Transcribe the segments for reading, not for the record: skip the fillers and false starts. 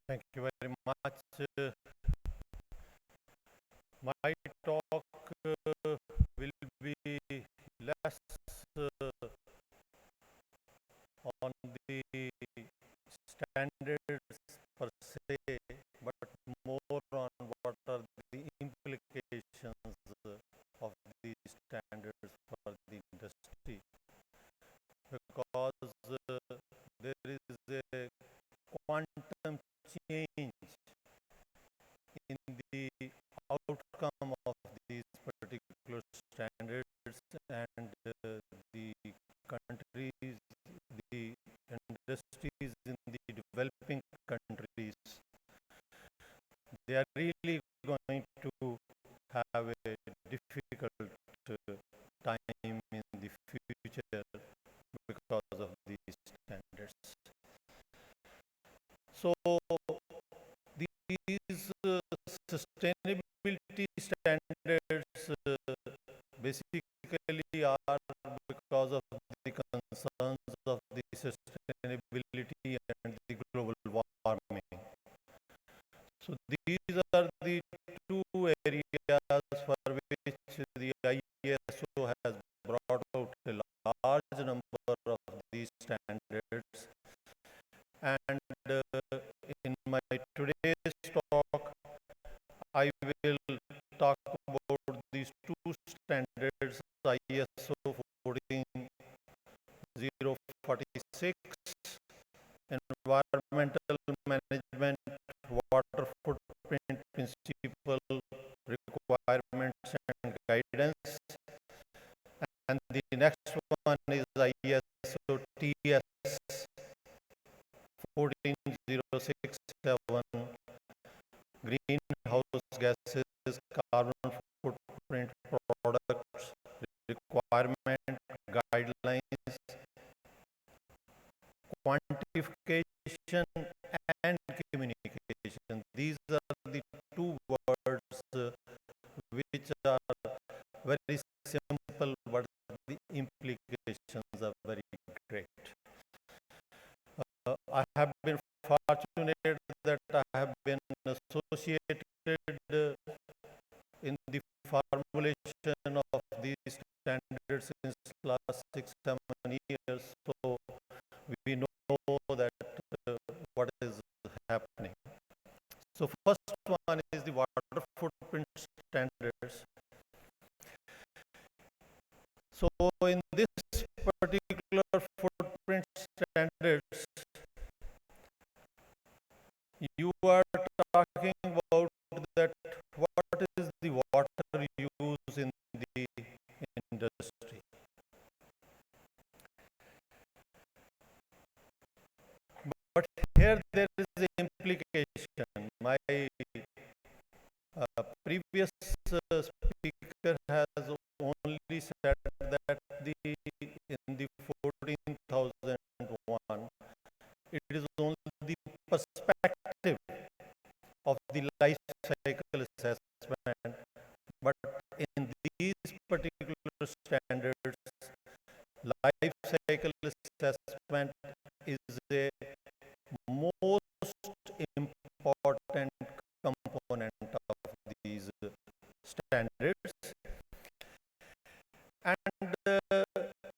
Thank you very much. My talk will be less on the standards per se, but more on what are the implications of these standards for the industry. Because there is a quantum change in the outcome of these particular standards, and the countries, the industries in the developing countries, they are really going to have a difficult time in the future because of these standards. So these sustainability standards basically are because of the concerns of the sustainability and the global warming. So these are the two areas for which the ISO has brought out a large number of these standards. And in my today's talk, I will talk about these two standards, ISO 14046, Environmental Management Water Footprint Principle Requirements and Guidance, and the next one is ISO TS 14067, Greenhouse Gases Carbon Footprint Products Requirement Guidelines, Quantification and Communication. These are the two words which are very simple, but the implications are very great. I have been fortunate that I have been associated in the formulation of these standards since last 6-7 years. So we know that what is happening. So first one is the water footprint standards. So in this particular footprint standards, you are talking about that what is the water use in the industry. But here there is an implication. My previous speaker has only said that in the 14,001, it is only the perspective of the life cycle assessment, but in these particular standards, life cycle assessment is a most important component of these standards. And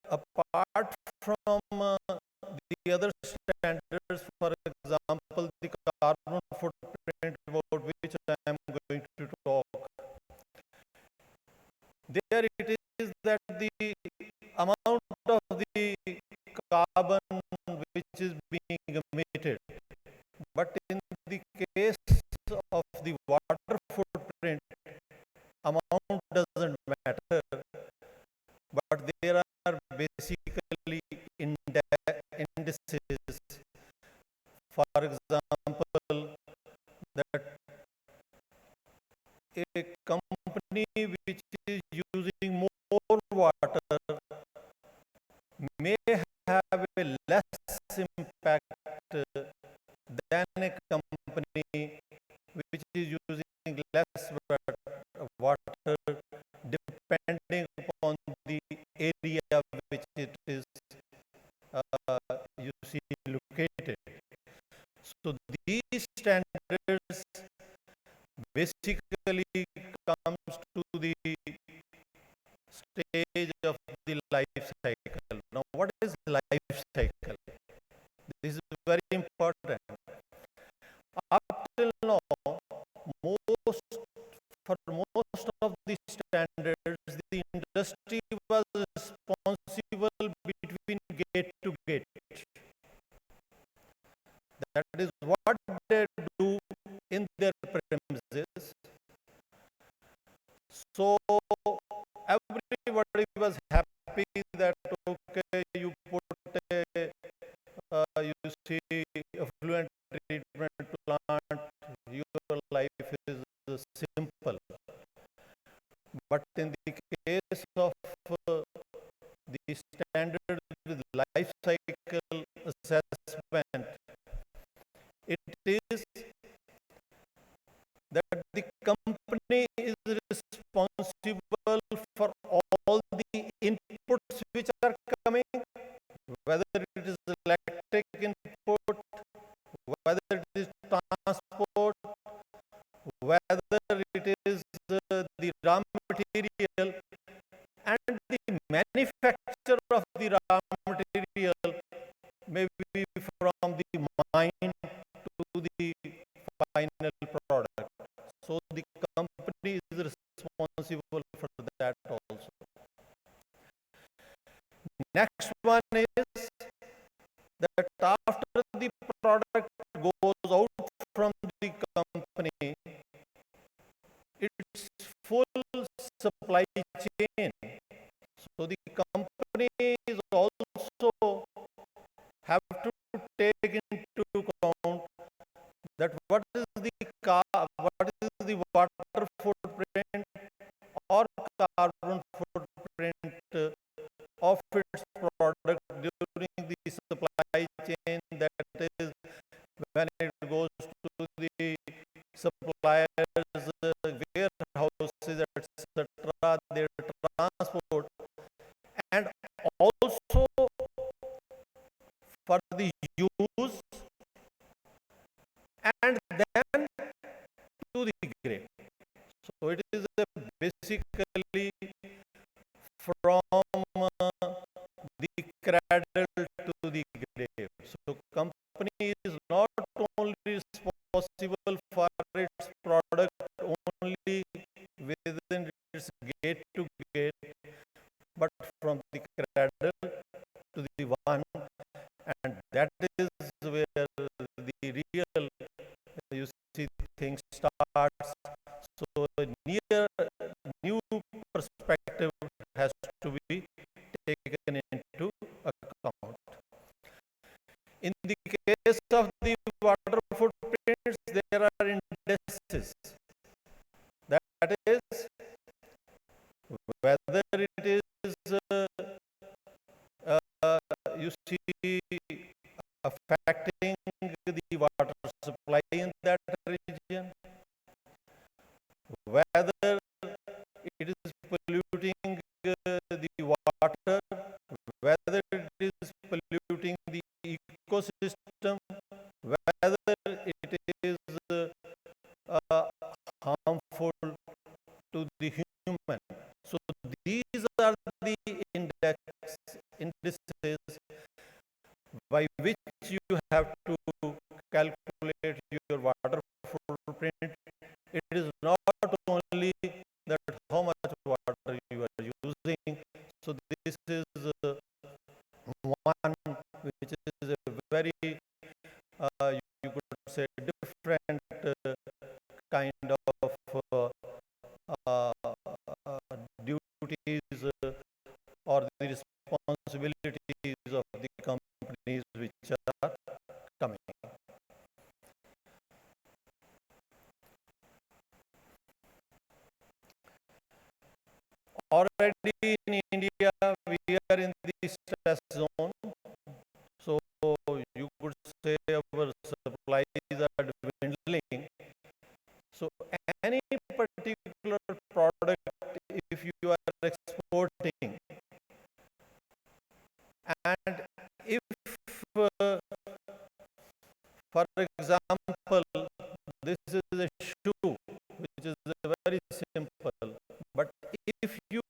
apart from the other standards, for example, the carbon footprint about which I am going to talk, there it is that the amount of the carbon which is being emitted, but in the case of the water footprint, amount doesn't matter, but there are basically indices. For example, that a company which is using more water may have a less impact than a company which is using less water, depending upon the area which it is you see located. So these standards basically comes to the stage of the life cycle. Now, what is life cycle? This is very important. Up till now, most for most of the standards, the industry was responsible between gate to gate. That is what they do in their premises. So everybody was happy that okay, you put you see effluent treatment plant, your life is simple. But in the case of the standard with life cycle assessment, it is that the company is responsible for all the inputs which are coming, whether it is electric input, whether it is transport, whether it is the raw material, and the manufacture of the raw material may be from the mine to the final product. So the company is responsible for that also. Next one is that after the product goes out from the company, its full supply chain. So the company is also have to take into account that what is the water footprint or carbon footprint of its product during the supply chain, that is when it goes to the suppliers, warehouses, etc., their transport, and also for the use, and then to the grade. So it is basically from the cradle to the grave. So company is not only responsible for its product only within its gate to gate, but from the cradle to the one, and that is where the real, you see, thing starts. So a new perspective has to be taken into account. In the case of the water footprints, there are indices. That is, whether it is you see affecting the water supply in that region, whether it is polluting the water, whether it is polluting the ecosystem, whether it is harmful to the human. So these are the indices by which you have to calculate your water footprint. It is not only that how much water you are using. So this is one which is a very, you could say, different kind of duties or the responsibilities of the companies which are coming. Already in India, we are in the stress zone. So you could say our supplies are dwindling. So any particular product, if you are exporting, and if, for example, this is a shoe, which is very simple. But if you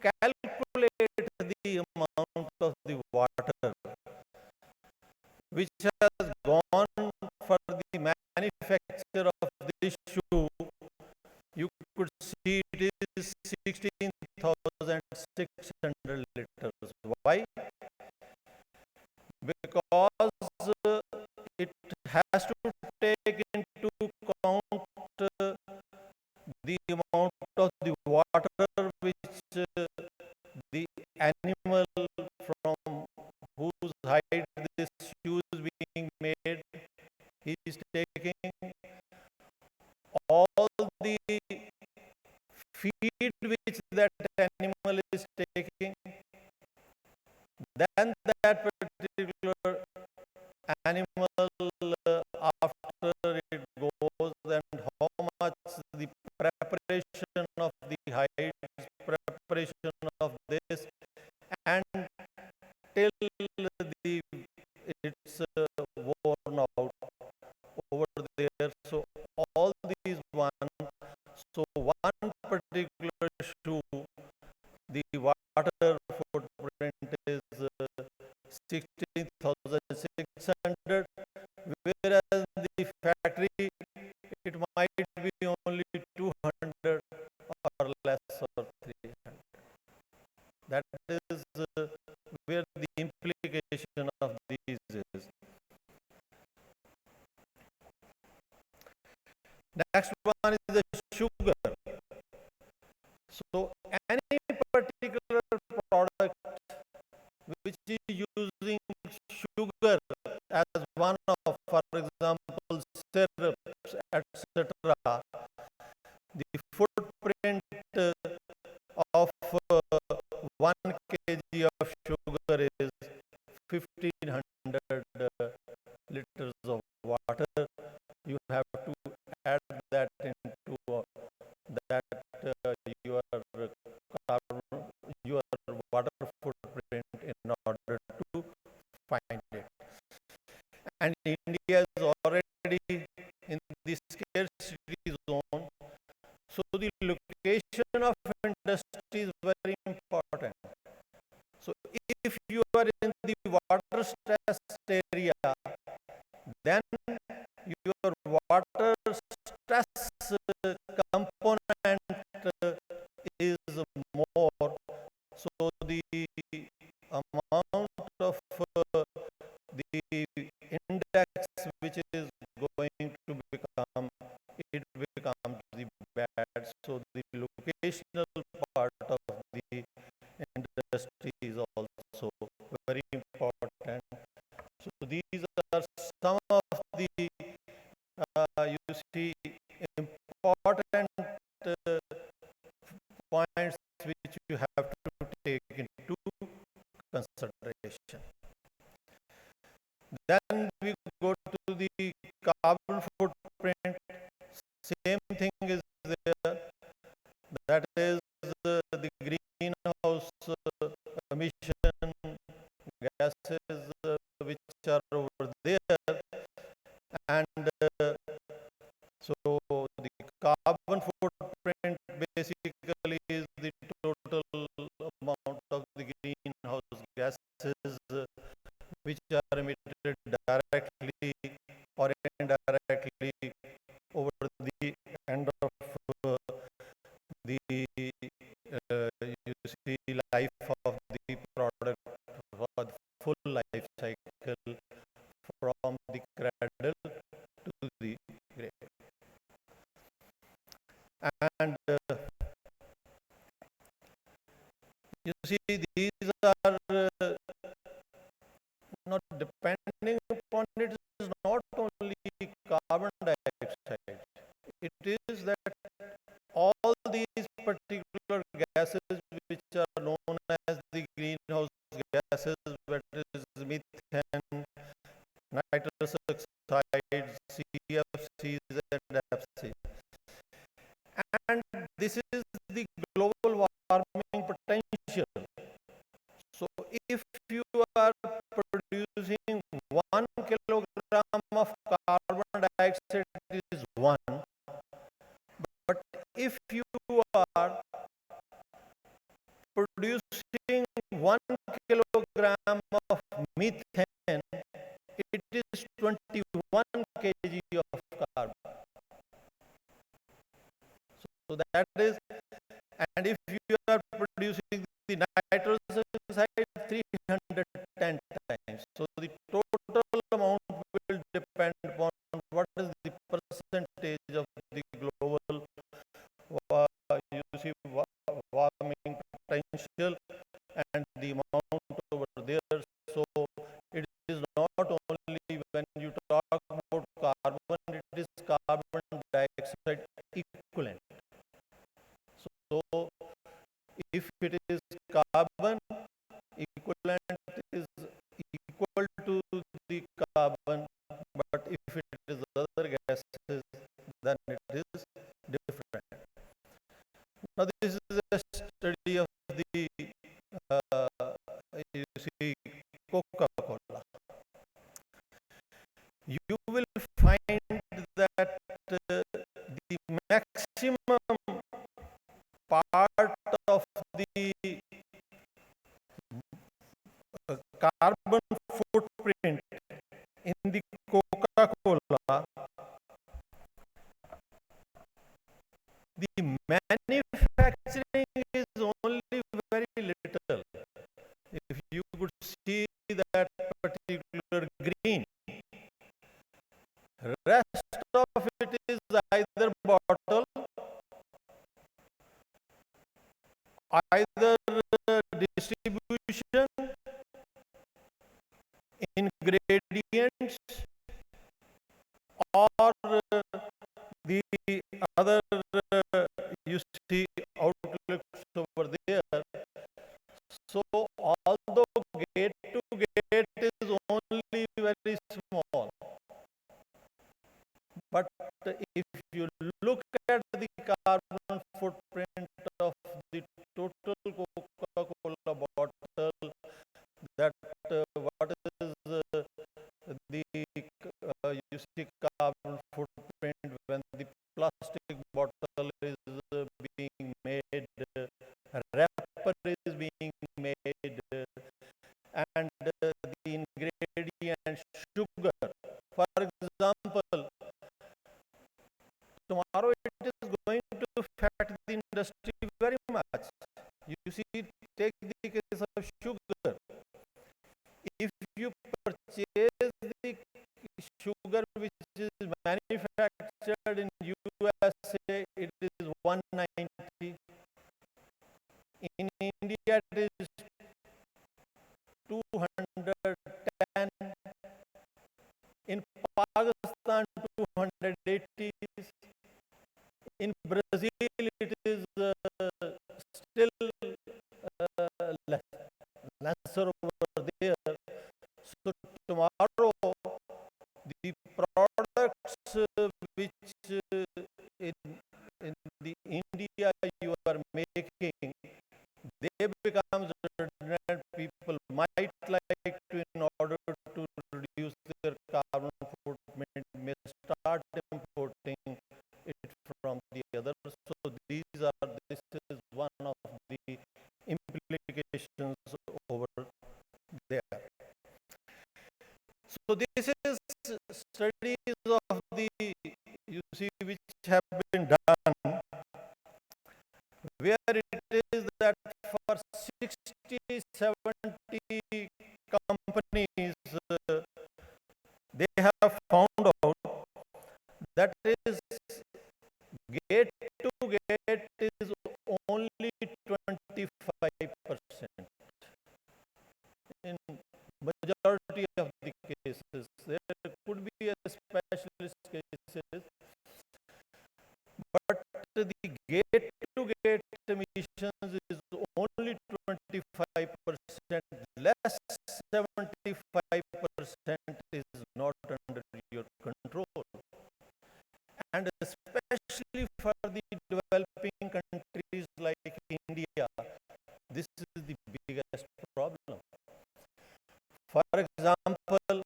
calculate the amount of the water which has gone for the manufacture of this shoe, you could see it is 16,600 liters. Why? Because it has to take into account the amount of the water which the animal from whose hide this shoe is being made, he is taking all the feed which that animal is taking, then that particular animal after it goes, and how much the preparation of the hides, preparation of this, and till the it's worn out over there. So all these so one particular shoe, the water footprint is 16,600, whereas the factory it might be only 200 or less or 300. That is where the implication of these is. Next one is the sugar. So any particular product which is using sugar as one of, for example, syrups, etc., the footprint of 1 kg of sugar is 1500 liters of water. You have to add that into that your carbon, your water footprint in order to find it. And India is already in the scarcity zone, so the location of industry is very important. So if you are in the water stressed area, then your water stress component is more. So the amount of the index which is going to become, it becomes the bad. So the locational part of the industry is also very important. So these are some of the you see important points which you have to take into consideration. Then we go to the carbon footprint. Same thing is there. That is the greenhouse emission gases which are over there, and so the carbon footprint basically is the total amount of the greenhouse gases which are emitted directly or indirectly over the end of the you see life of the product, for the full life cycle from the cradle to the grave. And you see these are not depending upon it is not only carbon dioxide. It is that all these particular gases which are known as the greenhouse gases, that is methane, nitrous oxide, CFCs and FC. And this is the global warming potential. So if you are producing 1 kilogram of carbon dioxide, it is one. But if you are producing 1 kilogram of methane, it is 21 kg of carbon. So that is, and if you are producing the nitrogen oxide 310 times, so the total amount will depend upon what is the percentage of the global warming potential and the amount over there. So it is not only when you talk about carbon, it is carbon dioxide equivalent. So if it is carbon equivalent is equal to the carbon, but if it is other gases, then it is different. Now this is a study of the you see Coca-Cola. You will find that the maximum part of the carbon footprint in the Coca-Cola, the manufacturing is only very little. If you could see that particular green, rest of it is either bottle, either distribution, ingredients, or the other you see outlooks over there. So although gate to gate is only very small, but if you look at the carbon footprint of the total Coca-Cola bottle, that what is the you see carbon footprint when the plastic bottle is being made, wrapper is being made, and the ingredient sugar. For example, tomorrow it is going to affect the industry very much. You see, take the case of sugar. If you purchase the sugar which is manufactured in USA, it is 190. In India, it is 210. In Pakistan, 280. In Brazil, it is still lesser over there. So tomorrow, the products which in the India you are making, they become redundant. People might like to, in order to reduce their carbon footprint, may start importing it from the others. So this is one of the implications over there. So this is studies of the, you see, which have been done, where it is that for 60, 70 companies, they have found out that is gate to gate is only 25%. In majority of the cases, there could be a specialist cases, but the gate to gate emissions is only 25%, less 75% is not under your control. And especially for the developing countries like India, this is the biggest problem. For example,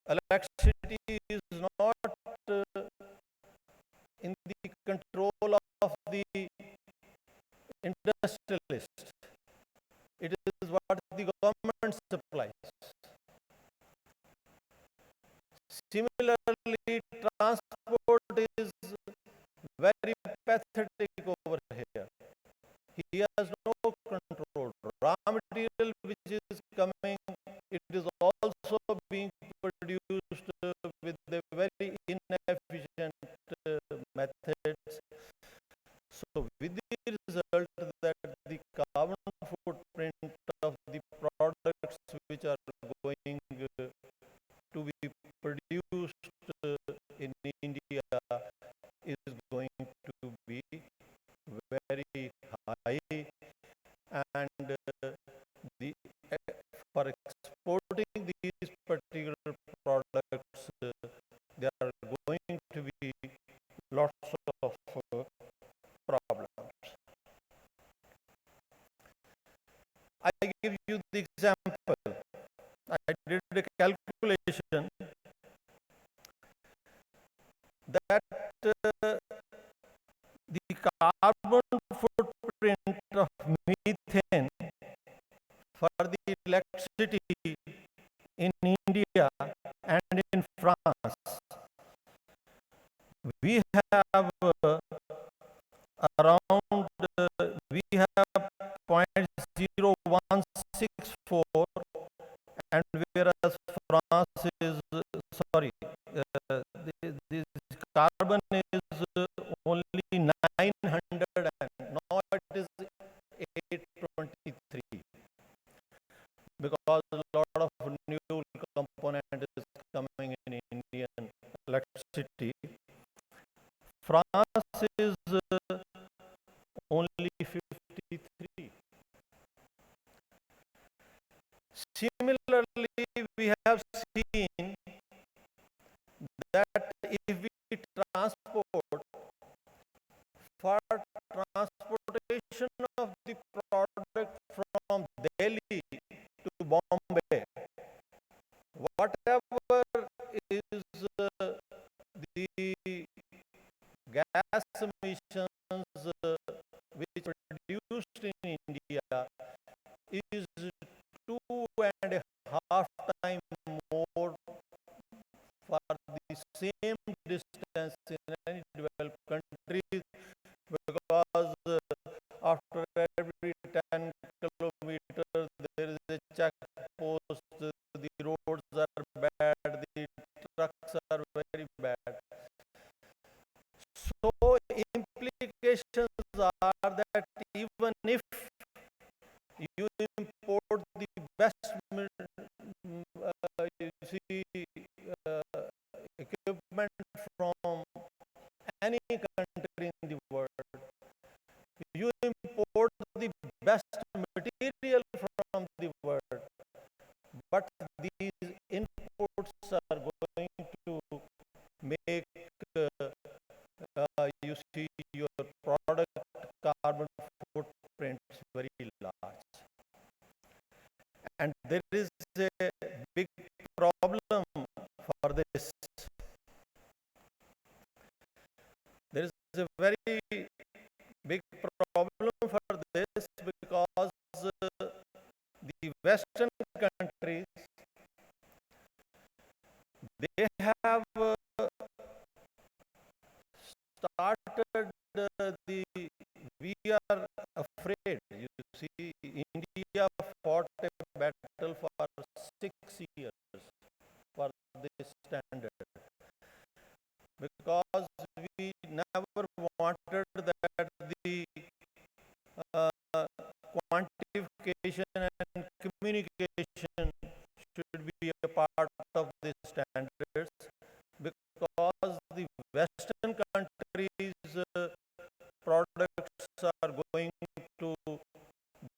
electricity is not Similarly, transport is very pathetic over here. He has no control. Raw material which is coming, it is also being produced with the very inefficient methods. So with the result that the carbon footprint of the products which are going to be produced in India is going to be very high, and the for exporting these particular products, there are going to be lots of problems. I give you the example. I did a calculation that the carbon footprint of methane for the electricity in India and in France, we have around we have 0.0164, and whereas France is sorry, this carbon is only 900, and now it is 823, because a lot of new component is coming in Indian electricity. France is only 53. Similarly, we have seen that if we transport, for transportation of the product from Delhi to Bombay, whatever is the gas emissions which produced in India is 2.5 times more for the same distance in any developed countries, because after every 10 kilometers there is a check post, the roads are bad, the trucks are very bad. So implications are that even if you import the best you see equipment from any country in the world, you import the best material from the world, but these imports are going to make you see your product carbon footprints very large. And there is a big problem for this. There is a very big problem for this, because the Western countries, they have started we are afraid. You see, India fought a battle for 6 years for this standard, because we never wanted that the quantification and communication should be a part of the standards, because the Western countries' products are going to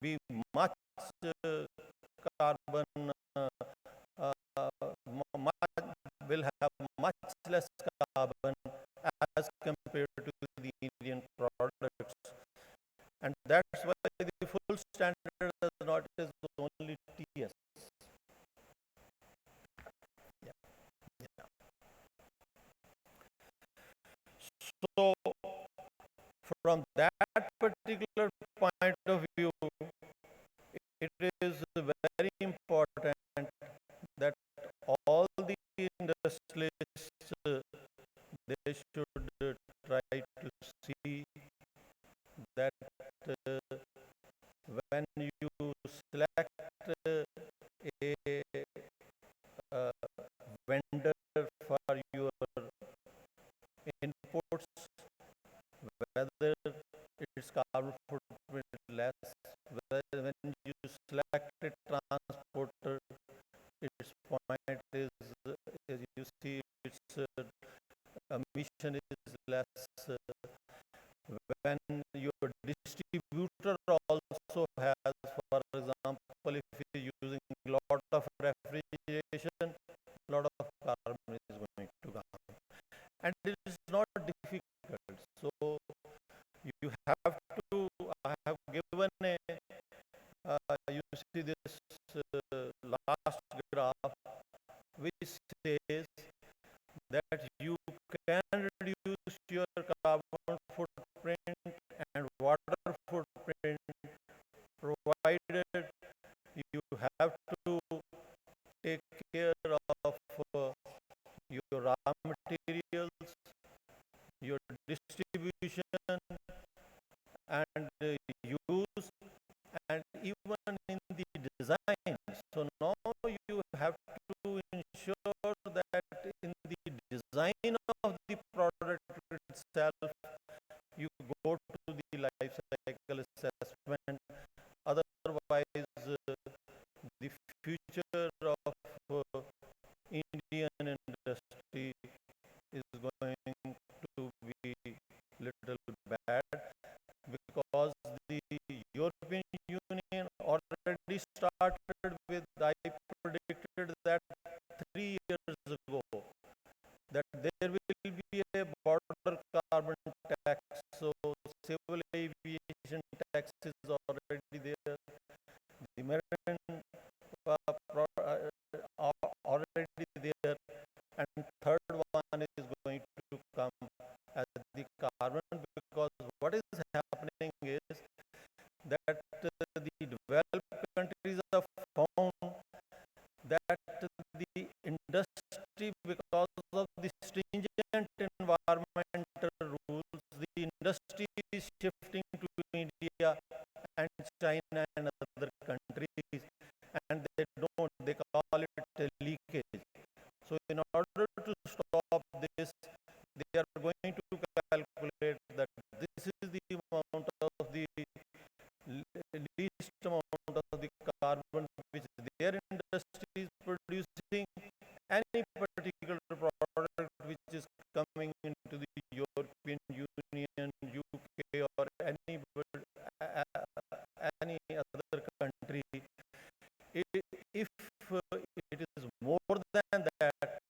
be much carbon, will have much less carbon as compared to the Indian products. And that's why the full standard is not is only TS. Yeah. Yeah. So from that particular point of view, it is very important that all the industrialists, they should try to see that when you select a uh, vendor for your inputs, whether its carbon footprint less, whether when you select a transporter, its point is you see its emission is less. When your distributor also has, for example, if you're using a lot of refrigeration, a lot of carbon is going to come. And it is not difficult. So you have to, I have given you see this last graph, which says that you can reduce your carbon footprint and water footprint, provided you have to take care of your raw materials, your distribution, and use, and even in the design. So now you have to ensure that in the design of the product itself, you go to the life cycle assessment. Otherwise, the future of Indian industry is going to be little bad, because the European Union already started with, I predicted that 3 years ago, that there will be a border carbon tax. So civil aviation tax is already there. The marine already there. And third one is going to come as the carbon, because what is happening is that the developed countries have found that the industry, because of the stringent environmental rules, the industry is shifting to India and China and other countries, and they call it a leakage. So in order to stop this, they are going to calculate that this is the amount of the least amount of the carbon which their industry is producing, any particular product which is coming into the European Union, UK, or any other country. If it is more than that,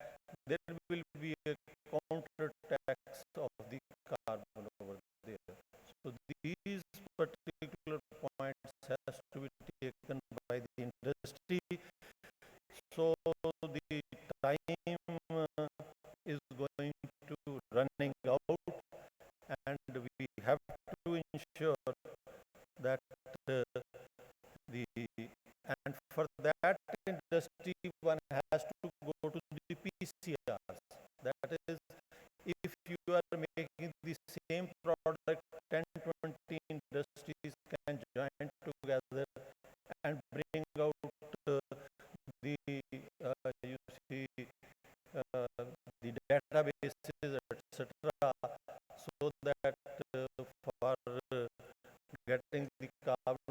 there will be a counter tax of the carbon over there. So these particular points has to be taken by the industry. So the time is going to running out, and we have to ensure that the and for that industry one has to go to the PCRs. That is, if you are making the same product, 10, 20 industries can join together and bring out the you see the databases, etc., so that for getting the carbon